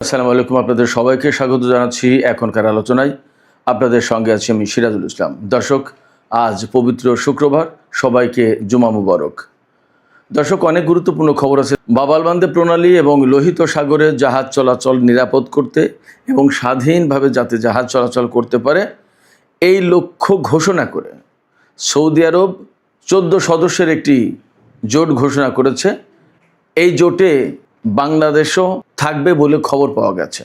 আসসালামু আলাইকুম, আপনাদের সবাইকে স্বাগত জানাচ্ছি এখনকার আলোচনায়। আপনাদের সঙ্গে আছি আমি সিরাজুল ইসলাম। দর্শক, আজ পবিত্র শুক্রবার, সবাইকে জুমা মুবারক। দর্শক, অনেক গুরুত্বপূর্ণ খবর আছে। বাবালবান্দে প্রণালী এবং লোহিত সাগরে জাহাজ চলাচল নিরাপদ করতে এবং স্বাধীনভাবে যাতে জাহাজ চলাচল করতে পারে এই লক্ষ্য ঘোষণা করে সৌদি আরব 14 সদস্যের একটি জোট ঘোষণা করেছে। এই জোটে বাংলাদেশও থাকবে বলে খবর পাওয়া গেছে।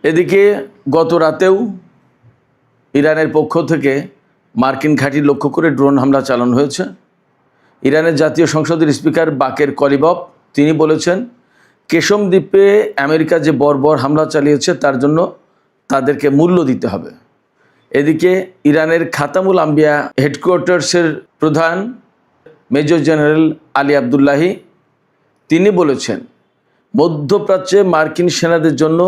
এদিকে গত রাতেও ইরানের পক্ষ থেকে মার্কিন ঘাঁটি লক্ষ্য করে ড্রোন হামলা চালানো হয়েছে। ইরানের জাতীয় সংসদের স্পিকার বাকের কলিবফ তিনি বলেছেন, কেশম দ্বীপে আমেরিকা যে বর্বর হামলা চালিয়েছে তার জন্য তাদেরকে মূল্য দিতে হবে। এদিকে ইরানের খাতামুল আম্বিয়া হেডকোয়ার্টার্সের প্রধান মেজর জেনারেল আলী আবদুল্লাহি তিনি বলেছেন, মধ্যপ্রাচ্যে মার্কিন সেনাদের জন্য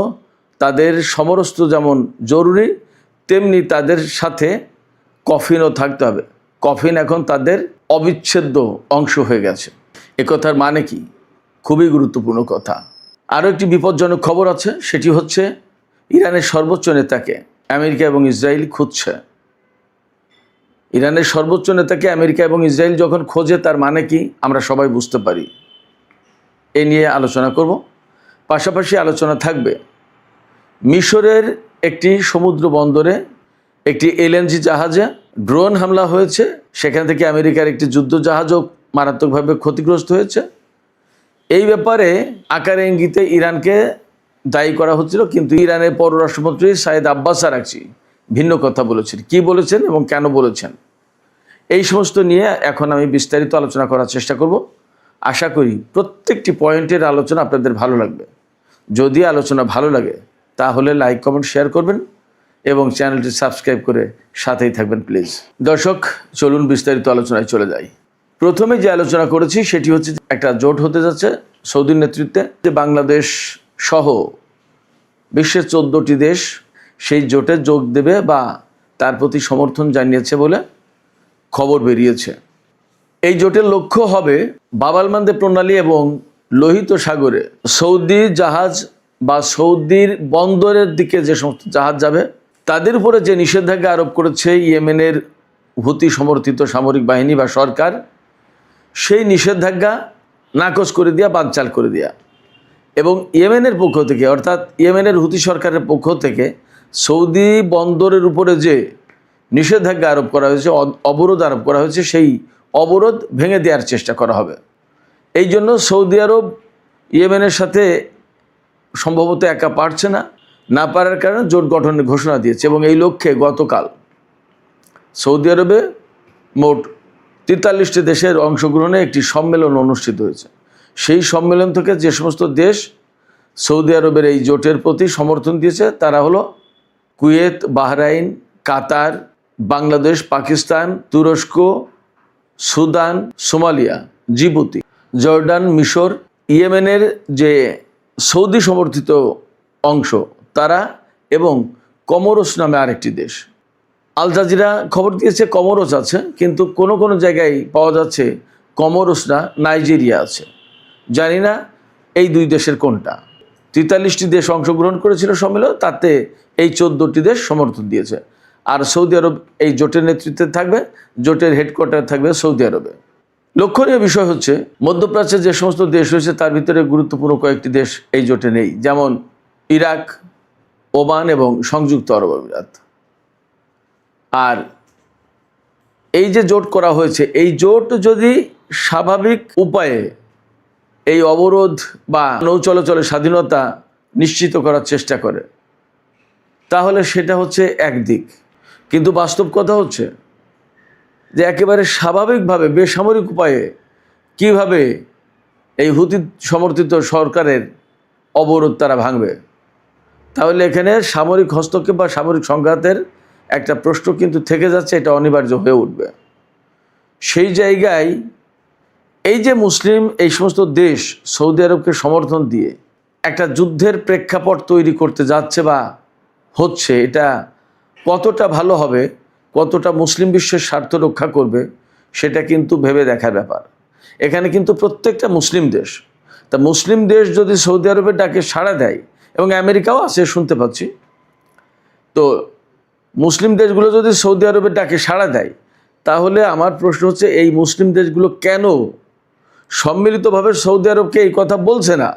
তাদের সমরস্ত্র যেমন জরুরি, তেমনি তাদের সাথে কফিনও থাকতে হবে। কফিন এখন তাদের অবিচ্ছেদ্য অংশ হয়ে গেছে। একথার মানে কি? খুবই গুরুত্বপূর্ণ কথা। আরও একটি বিপজ্জনক খবর আছে, সেটি হচ্ছে ইরানের সর্বোচ্চ নেতাকে আমেরিকা এবং ইসরায়েল খুঁজছে। ইরানের সর্বোচ্চ নেতাকে আমেরিকা এবং ইসরায়েল যখন খোঁজে তার মানে কি আমরা সবাই বুঝতে পারি। এ নিয়ে আলোচনা করব। পাশাপাশি আলোচনা থাকবে মিশরের একটি সমুদ্র বন্দরে একটি এলএনজি জাহাজে ড্রোন হামলা হয়েছে। সেখান থেকে আমেরিকার একটি যুদ্ধ জাহাজও মারাত্মকভাবে ক্ষতিগ্রস্ত হয়েছে। এই ব্যাপারে আকারে ইঙ্গিতে ইরানকে দায়ী করা হচ্ছিল, কিন্তু ইরানের পররাষ্ট্রমন্ত্রী সাইদ আব্বাস আরাকচি ভিন্ন কথা বলেছেন। কি বলেছেন এবং কেন বলেছেন, এই সমস্ত নিয়ে এখন আমি বিস্তারিত আলোচনা করার চেষ্টা করব। আশা করি প্রত্যেকটি পয়েন্টের আলোচনা আপনাদের ভালো লাগবে। যদি আলোচনা ভালো লাগে তাহলে লাইক, কমেন্ট, শেয়ার করবেন এবং চ্যানেলটি সাবস্ক্রাইব করে সাথেই থাকবেন প্লিজ। দর্শক, চলুন বিস্তারিত আলোচনায় চলে যাই। প্রথমে যে আলোচনা করেছি সেটি হচ্ছে একটা জোট হতে যাচ্ছে সৌদির নেতৃত্বে, যে বাংলাদেশ সহ বিশ্বের 14টি দেশ সেই জোটে যোগ দেবে বা তার প্রতি সমর্থন জানিয়েছে বলে খবর বেরিয়েছে। এই জোটের লক্ষ্য হবে বাবালমান্দে প্রণালী এবং লোহিত সাগরে সৌদি জাহাজ বা সৌদির বন্দরের দিকে যে সমস্ত জাহাজ যাবে তাদের উপরে যে নিষেধাজ্ঞা আরোপ করেছে ইয়েমেনের হুতি সমর্থিত সামরিক বাহিনী বা সরকার, সেই নিষেধাজ্ঞা নাকচ করে দেওয়া, বানচাল করে দেওয়া। এবং ইয়েমেনের পক্ষ থেকে, অর্থাৎ ইয়েমেনের হুতি সরকারের পক্ষ থেকে সৌদি বন্দরের উপরে যে নিষেধাজ্ঞা আরোপ করা হয়েছে, অবরোধ আরোপ করা হয়েছে, সেই অবরোধ ভেঙে দেওয়ার চেষ্টা করা হবে। এই জন্য সৌদি আরব ইয়েমেনের সাথে সম্ভবত একা পারছে না পারার কারণে জোট গঠনের ঘোষণা দিয়েছে। এবং এই লক্ষ্যে গতকাল সৌদি আরবে মোট 43টি দেশের অংশগ্রহণে একটি সম্মেলন অনুষ্ঠিত হয়েছে। সেই সম্মেলন থেকে যে সমস্ত দেশ সৌদি আরবের এই জোটের প্রতি সমর্থন দিয়েছে তারা হলো কুয়েত, বাহরাইন, কাতার, বাংলাদেশ, পাকিস্তান, তুরস্ক, সুদান, সোমালিয়া, জিবুতি, জর্ডান, মিশর, ইয়েমেনের যে সৌদি সমর্থিত অংশ তারা, এবং কমোরস নামে আরেকটি দেশ। আল জাজিরা খবর দিয়েছে কমোরস আছে, কিন্তু কোনো কোনো জায়গায় পাওয়া যাচ্ছে কমোরস না, নাইজেরিয়া আছে। জানি না এই দুই দেশের কোনটা। 43টি দেশ অংশগ্রহণ করেছিল সম্মেলন, তাতে এই 14টি দেশ সমর্থন দিয়েছে। আর সৌদি আরব এই জোটের নেতৃত্বে থাকবে, জোটের হেডকোয়ার্টার থাকবে সৌদি আরবে। লক্ষণীয় বিষয় হচ্ছে মধ্যপ্রাচ্যের যে সমস্ত দেশ রয়েছে তার ভিতরে গুরুত্বপূর্ণ কয়েকটি দেশ এই জোটে নেই, যেমন ইরাক, ওমান এবং সংযুক্ত আরব আমিরাত। আর এই যে জোট করা হয়েছে, এই জোট যদি স্বাভাবিক উপায়ে এই অবরোধ বা নৌ চলাচলের স্বাধীনতা নিশ্চিত করার চেষ্টা করে তাহলে সেটা হচ্ছে একদিক। কিন্তু বাস্তব কথা হচ্ছে যে একেবারে স্বাভাবিকভাবে বেসামরিক উপায়ে কিভাবে এই হুতি সমর্থিত সরকারের অবরোধ তারা ভাঙবে। তাহলে এখানে সামরিক হস্তক্ষেপ বা সামরিক সংঘাতের একটা প্রশ্ন কিন্তু থেকে যাচ্ছে, এটা অনিবার্য হয়ে উঠবে। সেই জায়গায় এই যে মুসলিম এই সমস্ত দেশ সৌদি আরবকে সমর্থন দিয়ে একটা যুদ্ধের প্রেক্ষাপট তৈরি করতে যাচ্ছে বা হচ্ছে, এটা কতটা ভালো হবে, কতটা মুসলিম বিশ্বের স্বার্থ রক্ষা করবে সেটা কিন্তু ভেবে দেখার ব্যাপার। এখানে কিন্তু প্রত্যেকটা মুসলিম দেশ, তা মুসলিম দেশ যদি সৌদি আরবের ডাকে সাড়া দেয় এবং আমেরিকাও আছে শুনতে পাচ্ছি। তো মুসলিম দেশগুলো যদি সৌদি আরবের ডাকে সাড়া দেয়, তাহলে আমার প্রশ্ন হচ্ছে এই মুসলিম দেশগুলো কেন সম্মিলিতভাবে সৌদি আরবকে এই কথা বলছে না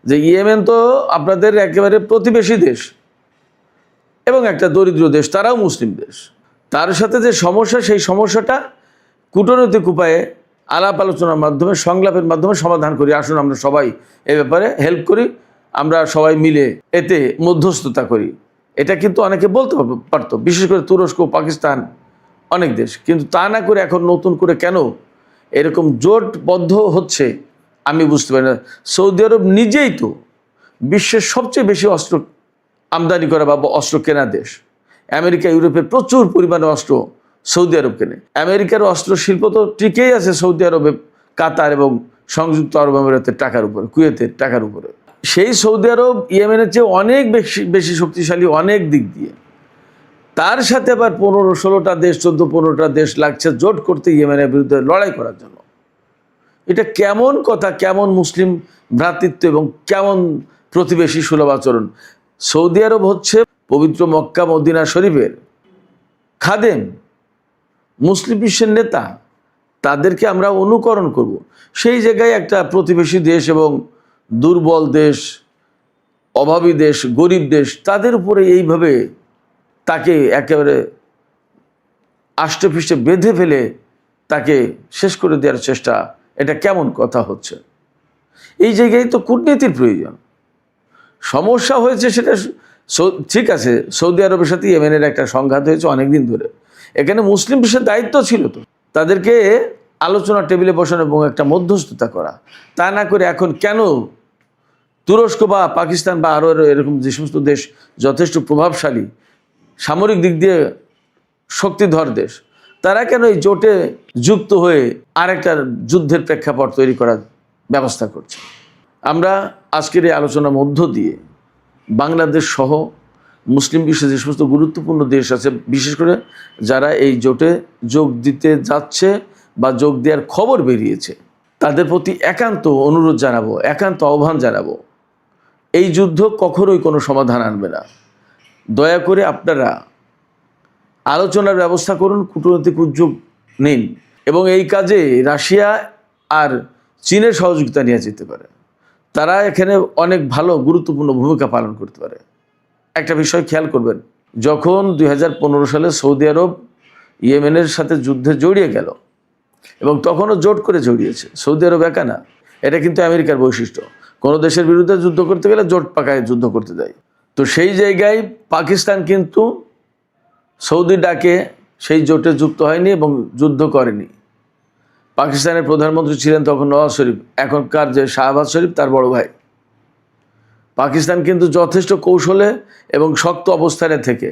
যে ইয়েমেন তো আপনাদের একেবারে প্রতিবেশী দেশ এবং একটা দরিদ্র দেশ, তারাও মুসলিম দেশ, তার সাথে যে সমস্যা, সেই সমস্যাটা কূটনৈতিক উপায়ে আলাপ আলোচনার মাধ্যমে, সংলাপের মাধ্যমে সমাধান করি। আসুন আমরা সবাই এ ব্যাপারে হেল্প করি, আমরা সবাই মিলে এতে মধ্যস্থতা করি। এটা কিন্তু অনেকে বলতে পারতো, বিশেষ করে তুরস্ক, পাকিস্তান, অনেক দেশ। কিন্তু তা না করে এখন নতুন করে কেন এরকম জোটবদ্ধ হচ্ছে আমি বুঝতে পারি না। সৌদি আরব নিজেই তো বিশ্বের সবচেয়ে বেশি অস্ত্র আমদানি করা বা অস্ত্র কেনা দেশ। আমেরিকা, ইউরোপের প্রচুর পরিমাণে অস্ত্র সৌদি আরব কেনে। আমেরিকার অস্ত্র শিল্প তো টিকেই আছে সৌদি আরবে, কাতার এবং সংযুক্ত আরব আমিরাতের টাকার উপরে, কুয়েতের টাকার উপরে। সেই সৌদি আরব ইয়েমেনের চেয়ে অনেক বেশি শক্তিশালী অনেক দিক দিয়ে। তার সাথে আবার 15-16টা দেশ, 14-15টা দেশ লাগছে জোট করতে ইয়েমেনের বিরুদ্ধে লড়াই করার জন্য। এটা কেমন কথা, কেমন মুসলিম ভ্রাতৃত্ব এবং কেমন প্রতিবেশী সুলভ আচরণ। সৌদি আরব হচ্ছে পবিত্র মক্কা মদিনা শরীফের খাদেম, মুসলিম বিশ্বের নেতা, তাদেরকে আমরা অনুকরণ করব। সেই জায়গায় একটা প্রতিবেশী দেশ এবং দুর্বল দেশ, অভাবী দেশ, গরিব দেশ, তাদের উপরে এইভাবে তাকে একেবারে আষ্টে পৃষ্ঠে বেঁধে ফেলে তাকে শেষ করে দেওয়ার চেষ্টা, এটা কেমন কথা হচ্ছে? এই জায়গায় তো কূটনীতির প্রয়োজন। সমস্যা হয়েছে সেটা ঠিক আছে, সৌদি আরবের সাথে ইয়েমেনের একটা সংঘাত হয়েছে অনেকদিন ধরে। এখানে মুসলিম বিশ্বের দায়িত্ব ছিল তো তাদেরকে আলোচনা টেবিলে বসানো এবং একটা মধ্যস্থতা করা। তা না করে এখন কেন তুরস্ক বা পাকিস্তান বা আরও এরকম যে সমস্ত দেশ যথেষ্ট প্রভাবশালী, সামরিক দিক দিয়ে শক্তিধর দেশ, তারা কেন এই জোটে যুক্ত হয়ে আরেকটা যুদ্ধের প্রেক্ষাপট তৈরি করার ব্যবস্থা করছে? আমরা আজকের এই আলোচনার মধ্য দিয়ে বাংলাদেশ সহ মুসলিম বিশ্বে যে সমস্ত গুরুত্বপূর্ণ দেশ আছে, বিশেষ করে যারা এই জোটে যোগ দিতে যাচ্ছে বা যোগ দেওয়ার খবর বেরিয়েছে, তাদের প্রতি একান্ত অনুরোধ জানাবো, একান্ত আহ্বান জানাবো, এই যুদ্ধ কখনোই কোনো সমাধান আনবে না। দয়া করে আপনারা আলোচনার ব্যবস্থা করুন, কূটনৈতিক উদ্যোগ নিন এবং এই কাজে রাশিয়া আর চীনের সহযোগিতা নিয়ে যেতে পারে। তারা এখানে অনেক ভালো গুরুত্বপূর্ণ ভূমিকা পালন করতে পারে। একটা বিষয় খেয়াল করবেন, যখন 2015 সালে সৌদি আরব ইয়েমেনের সাথে যুদ্ধে জড়িয়ে গেল এবং তখনও জোট করে জড়িয়েছে, সৌদি আরব একা না, এটা কিন্তু আমেরিকার বৈশিষ্ট্য। কোনো দেশের বিরুদ্ধে যুদ্ধ করতে গেলে জোট পাকায় যুদ্ধ করতে দেয়। তো সেই জায়গায় পাকিস্তান কিন্তু সৌদি ডাকে সেই জোটে যুক্ত হয়নি এবং যুদ্ধ করেনি। পাকিস্তানের প্রধানমন্ত্রী ছিলেন তখন নওয়াজ শরীফ, এখনকার যে শাহবাজ শরীফ তার বড় ভাই। পাকিস্তান কিন্তু যথেষ্ট কৌশলে এবং শক্ত অবস্থানে থেকে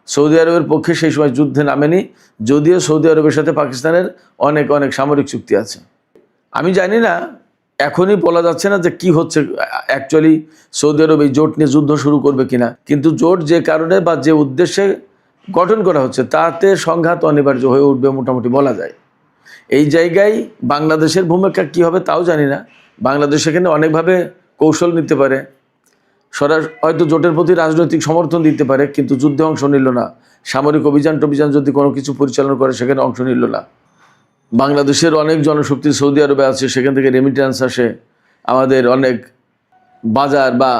সৌদি আরবের পক্ষে সেই সময় যুদ্ধে নামেনি, যদিও সৌদি আরবের সাথে পাকিস্তানের অনেক অনেক সামরিক চুক্তি আছে। আমি জানি না, এখনই বলা যাচ্ছে না যে কি হচ্ছে অ্যাকচুয়ালি, সৌদি আরব এই জোট নিয়ে যুদ্ধ শুরু করবে কিনা, কিন্তু জোট যে কারণে বা যে উদ্দেশ্যে গঠন করা হচ্ছে তাতে সংঘাত অনিবার্য হয়ে উঠবে মোটামুটি বলা যায়। এই জায়গায় বাংলাদেশের ভূমিকা কী হবে তাও জানি না। বাংলাদেশ এখানে অনেকভাবে কৌশল নিতে পারে, হয়তো জোটের প্রতি রাজনৈতিক সমর্থন দিতে পারে, কিন্তু যুদ্ধে অংশ নিল না। সামরিক অভিযান যদি কোনো কিছু পরিচালনা করে সেখানে অংশ নিল না। বাংলাদেশের অনেক জনশক্তি সৌদি আরবে আছে, সেখান থেকে রেমিটেন্স আসে, আমাদের অনেক বাজার বা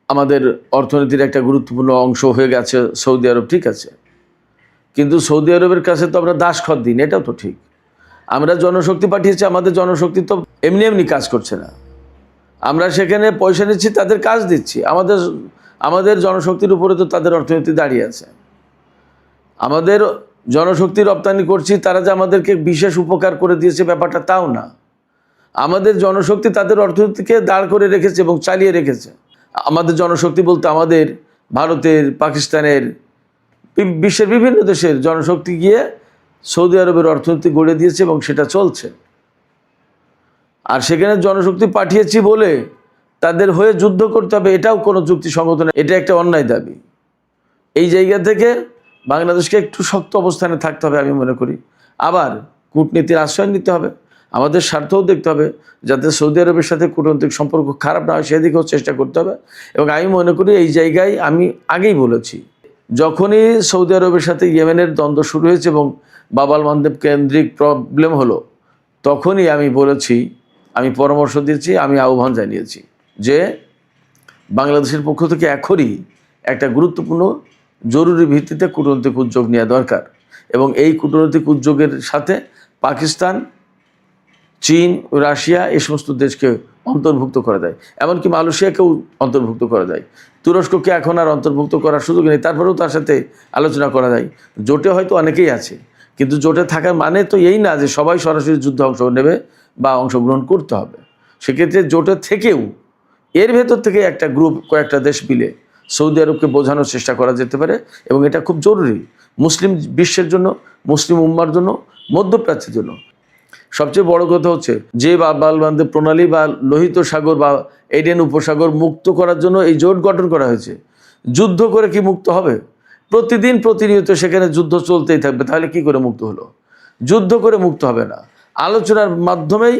আমাদের অর্থনীতির একটা গুরুত্বপূর্ণ অংশ হয়ে গেছে সৌদি আরব, ঠিক আছে। কিন্তু সৌদি আরবের কাছে তো আমরা দাসখত দিন, এটাও তো ঠিক। আমরা জনশক্তি পাঠিয়েছি, আমাদের জনশক্তি তো এমনি এমনি কাজ করছে না। আমরা সেখানে পয়সা নিচ্ছি, তাদের কাজ দিচ্ছি। আমাদের জনশক্তির উপরে তো তাদের অর্থনীতি দাঁড়িয়ে আছে। আমাদের জনশক্তি রপ্তানি করছি, তারা যে আমাদেরকে বিশেষ উপকার করে দিয়েছে ব্যাপারটা তাও না। আমাদের জনশক্তি তাদের অর্থনীতিকে দাঁড় করে রেখেছে এবং চালিয়ে রেখেছে। আমাদের জনশক্তি বলতে আমাদের ভারতের, পাকিস্তানের, বিশ্বের বিভিন্ন দেশের জনশক্তি গিয়ে সৌদি আরবের অর্থনীতি গড়ে দিয়েছে এবং সেটা চলছে। আর সেখানে জনশক্তি পাঠিয়েছি বলে তাদের হয়ে যুদ্ধ করতে হবে, এটাও কোনো যুক্তিসঙ্গত না, এটা একটা অন্যায় দাবি। এই জায়গা থেকে বাংলাদেশকে একটু শক্ত অবস্থানে থাকতে হবে আমি মনে করি। আবার কূটনীতির আশ্রয় নিতে হবে। আমাদের স্বার্থও দেখতে হবে, যাতে সৌদি আরবের সাথে কূটনৈতিক সম্পর্ক খারাপ না হয় সেদিকেও চেষ্টা করতে হবে। এবং আমি মনে করি এই জায়গায় আমি আগেই বলেছি, যখনই সৌদি আরবের সাথে ইয়েমেনের দ্বন্দ্ব শুরু হয়েছে এবং বাব আল মানদেব কেন্দ্রিক প্রবলেম হলো, তখনই আমি বলেছি, আমি পরামর্শ দিয়েছি, আমি আহ্বান জানিয়েছি যে বাংলাদেশের পক্ষ থেকে এখনই একটা গুরুত্বপূর্ণ জরুরি ভিত্তিতে কূটনৈতিক উদ্যোগ নেওয়া দরকার। এবং এই কূটনৈতিক উদ্যোগের সাথে পাকিস্তান, চীন, রাশিয়া এই সমস্ত দেশকে অন্তর্ভুক্ত করা যায়, এমনকি মালয়েশিয়াকেও অন্তর্ভুক্ত করা যায়। তুরস্ককে এখন আর অন্তর্ভুক্ত করার সুযোগ নেই, তারপরেও তার সাথে আলোচনা করা যায়। জোটে হয়তো অনেকেই আছে, কিন্তু জোটে থাকার মানে তো এই না যে সবাই সরাসরি যুদ্ধে অংশ নেবে বা অংশগ্রহণ করতে হবে। সেক্ষেত্রে জোটে থেকেও এর ভেতর থেকে একটা গ্রুপ, কয়েকটা দেশ মিলে সৌদি আরবকে বোঝানোর চেষ্টা করা যেতে পারে। এবং এটা খুব জরুরি মুসলিম বিশ্বের জন্য, মুসলিম উম্মার জন্য, মধ্যপ্রাচ্যের জন্য। সবচেয়ে বড় কথা হচ্ছে যে বাব আল মানদেব প্রণালী বা লোহিত সাগর বা এডেন উপসাগর মুক্ত করার জন্য এই জোট গঠন করা হয়েছে। যুদ্ধ করে কি মুক্ত হবে? প্রতিদিন প্রতিনিয়ত সেখানে যুদ্ধ চলতেই থাকবে, তাহলে কি করে মুক্ত হলো? যুদ্ধ করে মুক্ত হবে না, আলোচনার মাধ্যমেই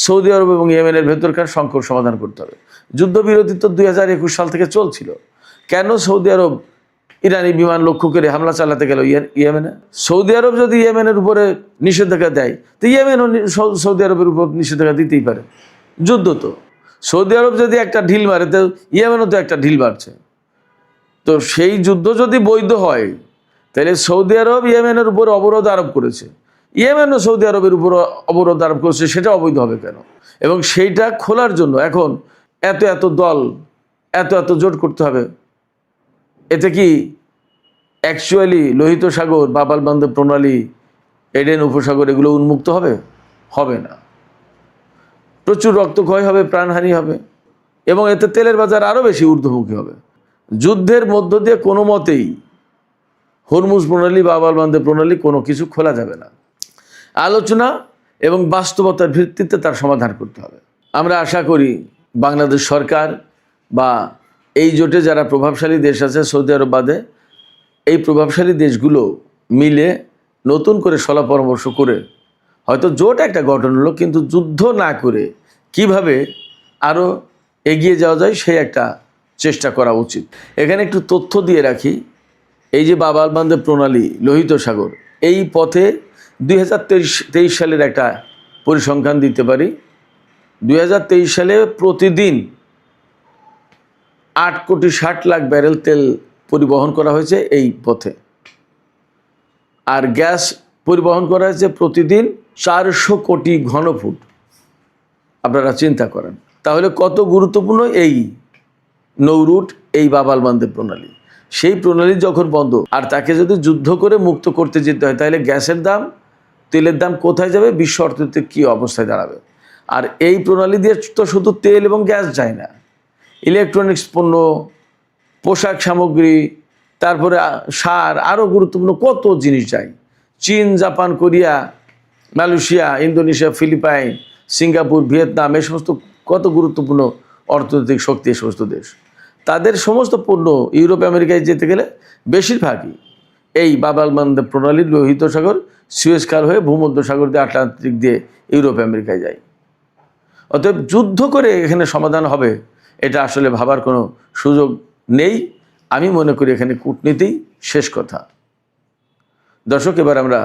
সৌদি আরব এবং ইয়েমেনের ভেতরকার সংকট সমাধান করতে হবে। যুদ্ধবিরতি তো 2021 সাল থেকে চলছিল। কেন সৌদি আরব ইরানি বিমান লক্ষ্য করে হামলা চালাতে গেল ইয়েমেনে? সৌদি আরব যদি ইয়েমেনের উপরে নিষেধাজ্ঞা দেয়, তো ইয়েমেনও সৌদি আরবের উপর নিষেধাজ্ঞা দিতেই পারে। যুদ্ধ তো, সৌদি আরব যদি একটা ঢিল মারে, তো ইয়েমেনও তো একটা ঢিল মারছে। তো সেই যুদ্ধ যদি বৈধ হয়, তাহলে সৌদি আরব ইয়েমেনের উপর অবরোধ আরোপ করেছে, ইয়েমেনও সৌদি আরবের উপর অবরোধ আরোপ করেছে, সেটা অবৈধ হবে কেন? এবং সেইটা খোলার জন্য এখন এত এত দল, এত এত জোট করতে হবে। এতে কি অ্যাকচুয়ালি লোহিত সাগর, বাব আল মানদেব প্রণালী, এডেন উপসাগর এগুলো উন্মুক্ত হবে? হবে না। প্রচুর রক্তক্ষয় হবে, প্রাণহানি হবে, এবং এতে তেলের বাজার আরও বেশি ঊর্ধ্বমুখী হবে। যুদ্ধের মধ্য দিয়ে কোনো মতেই হরমুজ প্রণালী, বাব আল মানদেব প্রণালী কোনো কিছু খোলা যাবে না। আলোচনা এবং বাস্তবতার ভিত্তিতে তার সমাধান করতে হবে। আমরা আশা করি বাংলাদেশ সরকার বা এই জোটে যারা প্রভাবশালী দেশ আছে সৌদি আরব বাদে, এই প্রভাবশালী দেশগুলো মিলে নতুন করে সলা পরামর্শ করে হয়তো জোট একটা গঠন হলো, কিন্তু যুদ্ধ না করে কিভাবে আরও এগিয়ে যাওয়া যায় সেই একটা চেষ্টা করা উচিত। এখানে একটু তথ্য দিয়ে রাখি, এই যে বাব আল মানদেব প্রণালী, লোহিত সাগর, এই পথে 2023 সালের একটা পরিসংখ্যান দিতে পারি। 2023 সালে প্রতিদিন 8,60,00,000 ব্যারেল তেল পরিবহন করা হয়েছে এই পথে, আর গ্যাস পরিবহন করা হয়েছে প্রতিদিন 400 কোটি ঘনফুট। আপনারা চিন্তা করেন তাহলে কত গুরুত্বপূর্ণ এই নৌরুট, এই বাব আল মানদেব প্রণালী। সেই প্রণালী যখন বন্ধ, আর তাকে যদি যুদ্ধ করে মুক্ত করতে যেতে হয়, তাহলে গ্যাসের দাম, তেলের দাম কোথায় যাবে? বিশ্ব অর্থনীতিতে কী অবস্থায় দাঁড়াবে? আর এই প্রণালী দিয়ে তো শুধু তেল এবং গ্যাস যায় না, ইলেকট্রনিক্স পণ্য, পোশাক সামগ্রী, তারপরে সার, আরও গুরুত্বপূর্ণ কত জিনিস যায়। চীন, Japan, Korea, Malaysia, Indonesia, Philippine, Singapore, Vietnam, এই সমস্ত কত গুরুত্বপূর্ণ অর্থনৈতিক শক্তি এই সমস্ত দেশ, তাদের সমস্ত পণ্য ইউরোপ আমেরিকায় যেতে গেলে বেশিরভাগই এই বাব আল মানদেব প্রণালীর লোহিত সাগর, সুয়েজ খাল হয়ে ভূমধ্য সাগর দিয়ে, আটলান্টিক দিয়ে ইউরোপ আমেরিকায় যায়। অতএব যুদ্ধ করে এখানে সমাধান হবে এটা আসলে ভাবার কোনো সুযোগ নেই। আমি মনে করি এখানে কূটনীতি শেষ কথা। দর্শক, এবার আমরা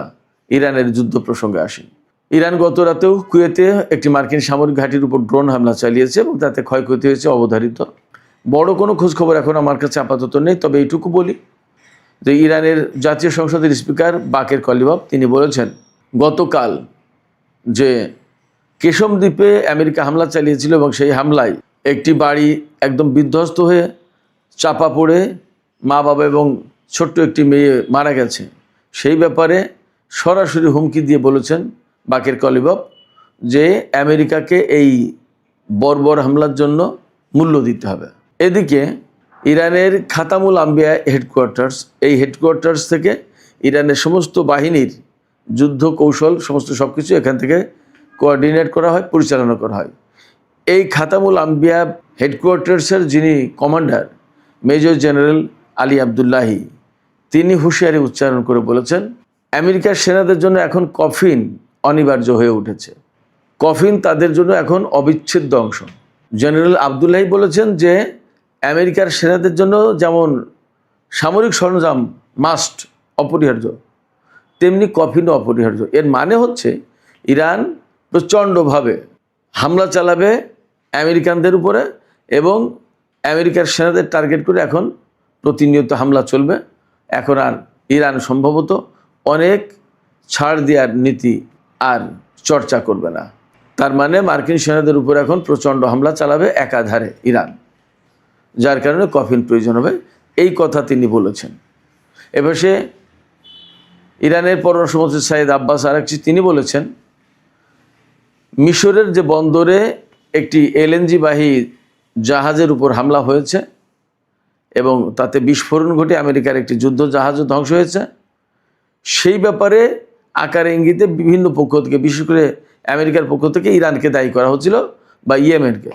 ইরানের যুদ্ধ প্রসঙ্গে আসি। ইরান গত রাতেও কুয়েতে একটি মার্কিন সামরিক ঘাঁটির উপর ড্রোন হামলা চালিয়েছে এবং তাতে ক্ষয়ক্ষতি হয়েছে অবধারিত। বড় কোনো খোঁজখবর এখন আমার কাছে আপাতত নেই, তবে এইটুকু বলি যে ইরানের জাতীয় সংসদের স্পিকার বাকের কলিবাফ তিনি বলেছেন গতকাল যে কেশম দ্বীপে আমেরিকা হামলা চালিয়েছিল এবং সেই হামলায় একটি বাড়ি একদম বিধ্বস্ত হয়ে চাপা পড়ে মা বাবা এবং ছোট্ট একটি মেয়ে মারা গেছে। সেই ব্যাপারে সরাসরি হুমকি দিয়ে বলেছেন বাকের কলিবাফ যে আমেরিকাকে এই বর্বর হামলার জন্য মূল্য দিতে হবে। এদিকে ইরানের খাতামুল আম্বিয়া হেডকোয়ার্টার্স, এই হেডকোয়ার্টার্স থেকে ইরানের সমস্ত বাহিনীর যুদ্ধ কৌশল সমস্ত সব কিছু এখান থেকে কোঅর্ডিনেট করা হয়, পরিচালনা করা হয়। এই খাতামুল আম্বিয়া হেডকোয়ার্টার্সের যিনি commander major general Ali Abdullahi, তিনি হুঁশিয়ারি উচ্চারণ করে বলেছেন আমেরিকার সেনাদের জন্য এখন কফিন অনিবার্য হয়ে উঠেছে। কফিন তাদের জন্য এখন অবিচ্ছেদ্য অংশ। জেনারেল আবদুল্লাহি বলেছেন যে আমেরিকার সেনাদের জন্য যেমন সামরিক সরঞ্জাম মাস্ট অপরিহার্য, তেমনি কফিনও অপরিহার্য। এর মানে হচ্ছে ইরান প্রচণ্ডভাবে হামলা চালাবে আমেরিকানদের উপরে এবং আমেরিকার সেনাদের টার্গেট করে এখন প্রতিনিয়ত হামলা চলবে। এখন আর ইরান সম্ভবত অনেক ছাড় দেওয়ার নীতি আর চর্চা করবে না। তার মানে মার্কিন সেনাদের উপর এখন প্রচণ্ড হামলা চালাবে একাধারে ইরান, যার কারণে কফিন প্রয়োজন হবে, এই কথা তিনি বলেছেন। এবার সে ইরানের পররাষ্ট্রমন্ত্রী সাইদ আব্বাস আরাকচি তিনি বলেছেন মিশরের যে বন্দরে একটি এলএনজি বাহী জাহাজের উপর হামলা হয়েছে এবং তাতে বিস্ফোরণ ঘটে আমেরিকার একটি যুদ্ধ জাহাজও ধ্বংস হয়েছে। সেই ব্যাপারে আকারে ইঙ্গিতে বিভিন্ন পক্ষ থেকে, বিশেষ করে আমেরিকার পক্ষ থেকে ইরানকে দায়ী করা হচ্ছিল বা ইয়েমেনকে।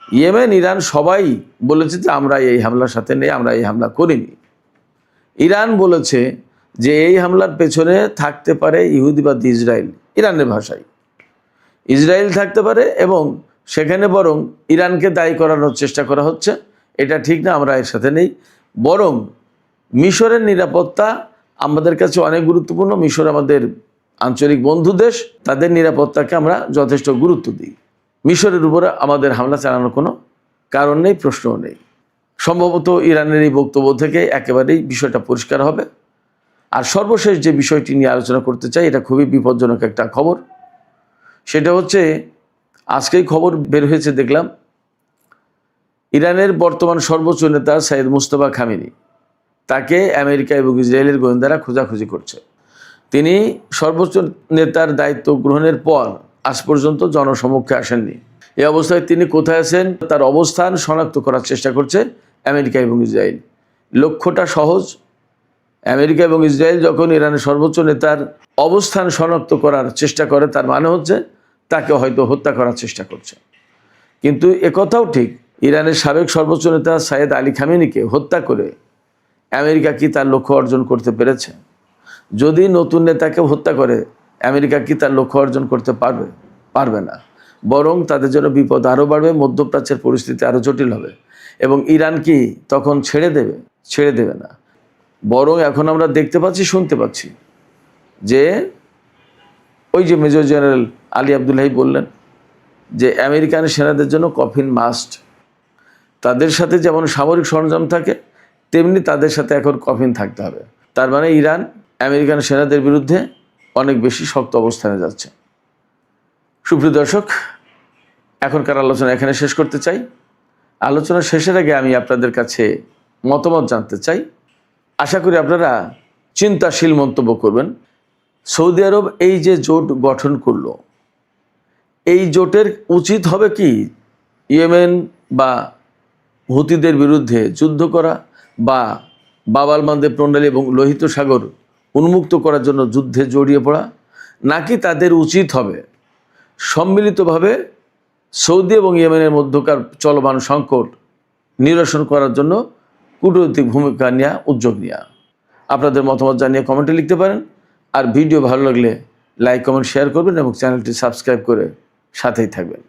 ইয়েমেন, ইরান সবাই বলেছে যে আমরা এই হামলার সাথে নেই, আমরা এই হামলা করিনি। ইরান বলেছে যে এই হামলার পেছনে থাকতে পারে ইহুদিবাদী ইসরায়েল, ইরানের ভাষায় ইসরায়েল থাকতে পারে এবং সেখানে বরং ইরানকে দায়ী করানোর চেষ্টা করা হচ্ছে। এটা ঠিক না, আমরা এর সাথে নেই। বরং মিশরের নিরাপত্তা আমাদের কাছে অনেক গুরুত্বপূর্ণ। মিশর আমাদের আঞ্চলিক বন্ধু দেশ, তাদের নিরাপত্তাকে আমরা যথেষ্ট গুরুত্ব দিই। মিশরের উপরে আমাদের হামলা চালানোর কোনো কারণ নেই, প্রশ্নও নেই। সম্ভবত ইরানের এই বক্তব্য থেকে একেবারেই বিষয়টা পরিষ্কার হবে। আর সর্বশেষ যে বিষয়টি নিয়ে আলোচনা করতে চাই, এটা খুবই বিপজ্জনক একটা খবর। সেটা হচ্ছে আজকেই খবর বের হয়েছে দেখলাম, ইরানের বর্তমান সর্বোচ্চ নেতা সাইয়েদ মুজতবা খামেনি, তাকে আমেরিকা এবং ইসরায়েলের গোয়েন্দারা খোঁজাখুঁজি করছে। তিনি সর্বোচ্চ নেতার দায়িত্ব গ্রহণের পর আজ পর্যন্ত জনসমক্ষে আসেননি। এই অবস্থায় তিনি কোথায় আছেন তার অবস্থান শনাক্ত করার চেষ্টা করছে আমেরিকা এবং ইসরায়েল। লক্ষ্যটা সহজ, আমেরিকা এবং ইসরায়েল যখন ইরানের সর্বোচ্চ নেতার অবস্থান শনাক্ত করার চেষ্টা করে, তার মানে হচ্ছে তাকে হয়তো হত্যা করার চেষ্টা করছে। কিন্তু একথাও ঠিক, ইরানের সাবেক সর্বোচ্চ নেতা সাইয়েদ আলী খামেনিকে হত্যা করে আমেরিকা কি তার লক্ষ্য অর্জন করতে পেরেছে? যদি নতুন নেতাকে হত্যা করে আমেরিকা কি তার লক্ষ্য অর্জন করতে পারবে? পারবে না। বরং তাদের জন্য বিপদ আরও বাড়বে, মধ্যপ্রাচ্যের পরিস্থিতি আরও জটিল হবে এবং ইরান কি তখন ছেড়ে দেবে? ছেড়ে দেবে না। বরং এখন আমরা দেখতে পাচ্ছি, শুনতে পাচ্ছি যে ওই যে মেজর জেনারেল আলী আবদুল্লাহি বললেন যে আমেরিকান সেনাদের জন্য কফিন মাস্ট। তাদের সাথে যেমন সামরিক সরঞ্জাম থাকে, তেমনি তাদের সাথে এখন কফিন থাকতে হবে। তার মানে ইরান আমেরিকান সেনাদের বিরুদ্ধে অনেক বেশি শক্ত অবস্থানে যাচ্ছে। সুপ্রিয় দর্শক, এখনকার আলোচনা এখানে শেষ করতে চাই। আলোচনা শেষের আগে আমি আপনাদের কাছে মতামত জানতে চাই। আশা করি আপনারা চিন্তাশীল মন্তব্য করবেন। সৌদি আরব এই যে জোট গঠন করলো, এই জোটের উচিত হবে কি ইয়েমেন বা হুতিদের বিরুদ্ধে যুদ্ধ করা বা বাব আল মানদেব প্রণালী এবং লোহিত সাগর উন্মুক্ত করার জন্য যুদ্ধে জড়িয়ে পড়া, নাকি তাদের উচিত হবে সম্মিলিতভাবে সৌদি এবং ইয়েমেনের মধ্যকার চলমান সংকট নিরসন করার জন্য কূটনৈতিক ভূমিকা নেওয়া, উদ্যোগ নেওয়া? আপনাদের মতামত জানিয়ে কমেন্টে লিখতে পারেন। আর ভিডিও ভালো লাগলে লাইক, কমেন্ট, শেয়ার করবেন এবং চ্যানেলটি সাবস্ক্রাইব করে সাথেই থাকবেন।